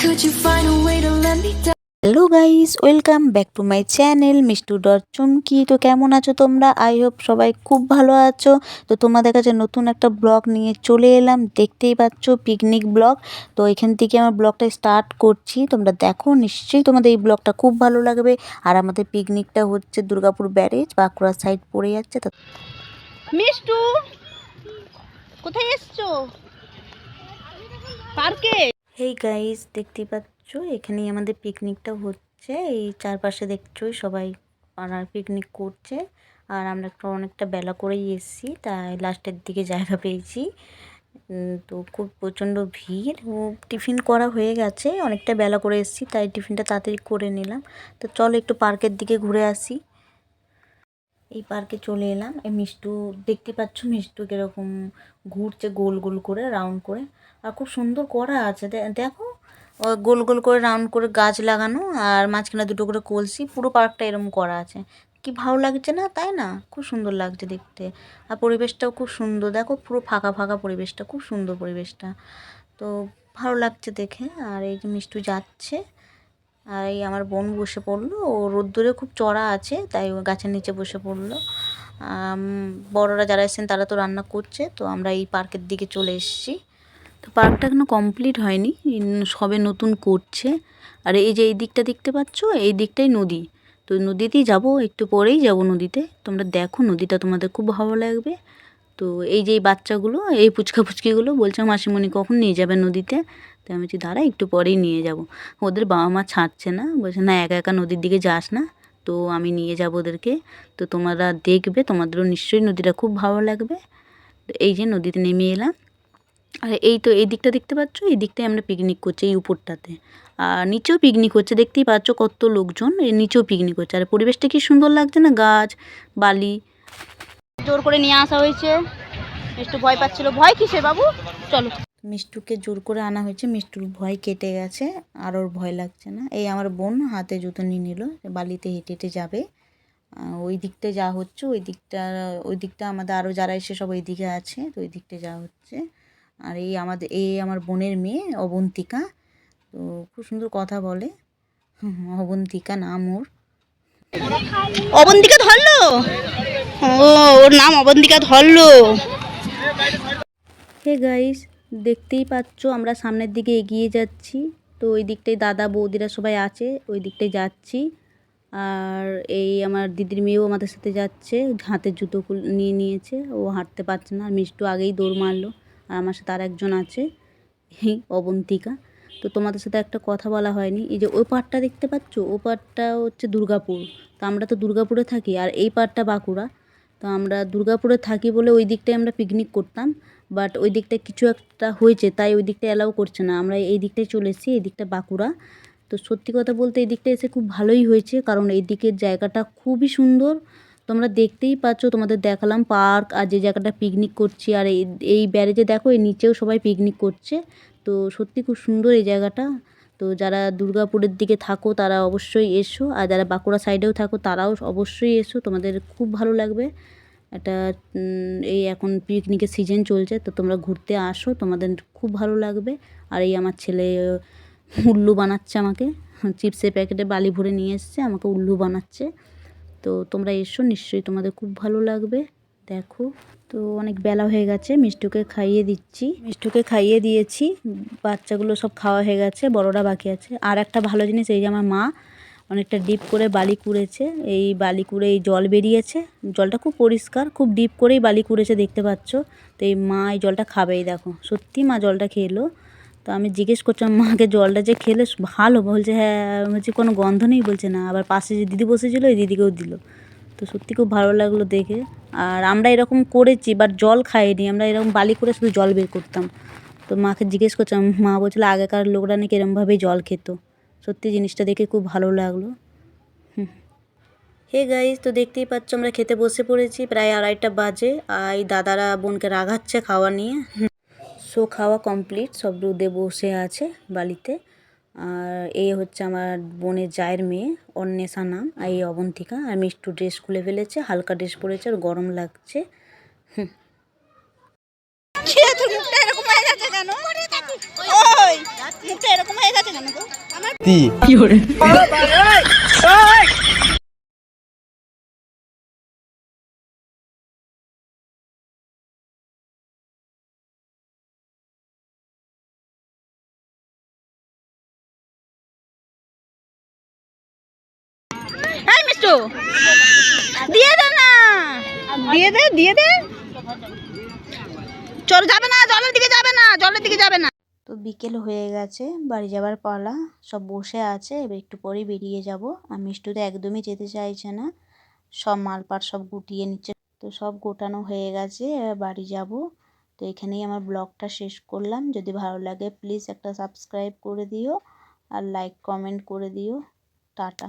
Could you find a way to let me down? Hello guys, welcome back to my channel Mishtu dot Chumki. তো কেমন আছো তোমরা? I hope সবাই খুব ভালো আছো। তো তোমাদের কাছে নতুন একটা ব্লগ নিয়ে চলে এলাম, দেখতেই পাচ্ছ পিকনিক ব্লগ। তো এখান থেকে আমার ব্লগটা স্টার্ট করছি, তোমরা দেখো, নিশ্চয়ই তোমাদের এই ব্লগটা খুব ভালো লাগবে। আর আমাদের পিকনিকটা হচ্ছে দুর্গাপুর ব্যারেজ, বাঁকুড়া সাইড পড়ে যাচ্ছে। তো মিষ্টু কোথায় এসছো? পার্কে। হেই গাইস, দেখতেই পাচ্ছ এখানেই আমাদের পিকনিকটা হচ্ছে। এই চারপাশে দেখছোই সবাই পাড়ার পিকনিক করছে। আর আমরা একটু অনেকটা বেলা করেই এসেছি, তাই লাস্টের দিকে জায়গা পেয়েছি। তো খুব প্রচণ্ড ভিড়। টিফিন করা হয়ে গেছে, অনেকটা বেলা করে এসেছি, তাই টিফিনটা তাড়াতাড়ি করে নিলাম। তো চলো একটু পার্কের দিকে ঘুরে আসি। এই পার্কে চলে এলাম। এই মিষ্টু দেখতে পাচ্ছ, মিষ্টু কীরকম ঘুরছে গোল গোল করে, রাউন্ড করে। আর খুব সুন্দর করা আছে, দেখো গোল গোল করে রাউন্ড করে গাছ লাগানো, আর মাঝখানে দুটো করে কলসি। পুরো পার্কটা এরকম করা আছে, কি ভালো লাগছে না? তাই না? খুব সুন্দর লাগছে দেখতে। আর পরিবেশটাও খুব সুন্দর, দেখো পুরো ফাঁকা ফাঁকা পরিবেশটা, খুব সুন্দর পরিবেশটা। তো ভালো লাগছে দেখে। আর এই যে মিষ্টু যাচ্ছে, আর এই আমার বোন বসে পড়লো। ও রোদ্দুরে খুব চড়া আছে, তাই ও গাছের নিচে বসে পড়লো। বড়রা যারা এসেছেন তারা তো রান্না করছে। তো আমরা এই পার্কের দিকে চলে এসেছি। তো পার্কটা এখনো কমপ্লিট হয়নি, সবে নতুন করছে। আর এই যে এই দিকটা দেখতে পাচ্ছ, এই দিকটাই নদী। তো নদীতেই যাব, একটু পরেই যাব নদীতে। তোমরা দেখো, নদীটা তোমাদের খুব ভালো লাগবে। তো এই যে এই বাচ্চাগুলো, এই পুচকা পুচকিগুলো বলছে মাসিমণি কখন নিয়ে যাবে নদীতে। তো আমি বলছি দাঁড়া, একটু পরেই নিয়ে যাব। ওদের বাবা মা ছাড়ছে না, বলছে না একা একা নদীর দিকে যাস না, তো আমি নিয়ে যাব ওদেরকে। তো তোমরা দেখবে, তোমাদেরও নিশ্চয়ই নদীটা খুব ভালো লাগবে। তো এই যে নদীতে নেমে এলাম। আর এই তো এই দিকটা দেখতে পাচ্ছ, এই দিকটায় আমরা পিকনিক করছি, এই উপরটাতে। আর নিচেও পিকনিক হচ্ছে, দেখতেই পাচ্ছ কত লোকজন, এই নিচেও পিকনিক হচ্ছে। আর পরিবেশটা কি সুন্দর লাগছে না, গাছ বালি। জোর করে নিয়ে আসা হয়েছে। একটু ভয় পাচ্ছিল। ভয় কিসে বাবু? চলো। মিষ্টুকে জোর করে আনা হয়েছে, মিষ্টুর ভয় কেটে গেছে, আর ওর ভয় লাগছে না। এই আমার বোন হাতে জুতো নিয়ে নিল, বালিতে হেঁটে হেঁটে যাবে। ওই দিকটায় যা হচ্ছে, ওই দিকটা আমাদের আরও যারা এসে সব ওই দিকে আছে, তো ওই দিকটায় যা হচ্ছে। আর এই আমার বোনের মেয়ে অবন্তিকা। তো খুব সুন্দর কথা বলে, অবন্তিকা নাম ওর। অবন্তিকা ধরলো? ও, ওর নাম অবন্তিকা ধরলো। হে গাইস, দেখতেই পাচ্ছ আমরা সামনের দিকে এগিয়ে যাচ্ছি। তো ওই দিকটায় দাদা বৌদিরা সবাই আছে, ওই দিকটায় যাচ্ছি। আর এই আমার দিদির মেয়েও আমাদের সাথে যাচ্ছে, হাতে জুতো নিয়ে নিয়েছে, ও হাঁটতে পারছে না। আর মিষ্টু আগেই দৌড় মারলো। আর আমার সাথে আর একজন আছে, এই অবন্তিকা। তো তোমাদের সাথে একটা কথা বলা হয়নি, এই যে ওই পাড়টা দেখতে পাচ্ছ, ও পাড়টা হচ্ছে দুর্গাপুর। তো আমরা তো দুর্গাপুরে থাকি, আর এই পাড়টা বাঁকুড়া। তো আমরা দুর্গাপুরে থাকি বলে ওই দিকটায় আমরা পিকনিক করতাম, বাট ওই দিকটায় কিছু একটা হয়েছে, তাই ওই দিকটা অ্যালাউ করছে না। আমরা এই দিকটায় চলে এসেছি, এই দিকটা বাঁকুড়া। তো সত্যি কথা বলতে এই দিকটা এসে খুব ভালোই হয়েছে, কারণ এই দিকের জায়গাটা খুবই সুন্দর। তোমরা দেখতেই পাচ্ছ, তোমাদের দেখালাম পার্ক আর যে জায়গাটা পিকনিক করছি। আর এই ব্যারেজে দেখো, এই নিচেও সবাই পিকনিক করছে। তো সত্যি খুব সুন্দর এই জায়গাটা। তো যারা দুর্গাপুরের দিকে থাকো তারা অবশ্যই এসো, আর যারা বাঁকুড়া সাইডেও থাকো তারাও অবশ্যই এসো, তোমাদের খুব ভালো লাগবে। এটা এই এখন পিকনিকের সিজন চলছে, তো তোমরা ঘুরতে আসো, তোমাদের খুব ভালো লাগবে। আর এই আমার ছেলে উল্লু বানাচ্ছে আমাকে, চিপসের প্যাকেটে বালি ভরে নিয়ে এসছে, আমাকে উল্লু বানাচ্ছে। তো তোমরা এসো, নিশ্চয়ই তোমাদের খুব ভালো লাগবে। দেখো, তো অনেক বেলা হয়ে গেছে, মিষ্টুকে খাইয়ে দিচ্ছি, মিষ্টুকে খাইয়ে দিয়েছি। বাচ্চাগুলো সব খাওয়া হয়ে গেছে, বড়রা বাকি আছে। আর একটা ভালো জিনিস, এই যে আমার মা অনেকটা ডিপ করে বালি কুড়েছে, এই বালি কুড়ে এই জল বেরিয়েছে, জলটা খুব পরিষ্কার, খুব ডিপ করেই বালি কুড়েছে, দেখতে পাচ্ছ। তো এই মা এই জলটা খাবেই, দেখো সত্যি মা জলটা খেলো। তো আমি জিজ্ঞেস করছিলাম মাকে, জলটা যে খেলে ভালো? বলছে হ্যাঁ। বলছি কোনো গন্ধ নেই? বলছে না। আবার পাশে যে দিদি বসেছিলো, ওই দিদিকেও দিল। তো সত্যি খুব ভালো লাগলো দেখে। আর আমরা এরকম করেছি, বাট জল খাইনি, আমরা এরকম বালি করে শুধু জল বের করতাম। তো মাকে জিজ্ঞেস করছিলাম, মা বলছিল আগেকার লোকরা নাকি এরমভাবেই জল খেত। সত্যি জিনিসটা দেখে খুব ভালো লাগলো। হে গাইস, তো দেখতেই পাচ্ছ আমরা খেতে বসে পড়েছি, প্রায় 2:30 বাজে। আর এই দাদারা বোনকে রাগাচ্ছে খাওয়া নিয়ে। সো খাওয়া কমপ্লিট, সব রোদে বসে আছে বালিতে। আর এই হচ্ছে আমার বোনের জায়ের মেয়ে, অন্বেষা নাম, আর এই অবন্তিকা। আর মিষ্টু ড্রেস খুলে ফেলেছে, হালকা ড্রেস পরেছে, আর গরম লাগছে। মুখটা এরকম হয়ে গেছে কেন? ওই মুখটা এরকম হয়ে গেছে কেন গো? এই মিষ্টু দিয়ে দে না, দিয়ে দে চল, যাবে না, জলের দিকে যাবে না, জলের দিকে যাবে না। তো বিকেল হয়ে গেছে, বাড়ি যাবার পালা, সব বসে আছে, এবার একটু পরেই বেরিয়ে যাব। আর মিষ্টু তো একদমই যেতে চাইছে না, সব মালপাট সব গুটিয়ে নিচ্ছে। তো সব গোটানো হয়ে গেছে, এবার বাড়ি যাব। তো এখানেই আমার ব্লগটা শেষ করলাম। যদি ভালো লাগে প্লিজ একটা সাবস্ক্রাইব করে দিও আর লাইক কমেন্ট করে দিও। টাটা।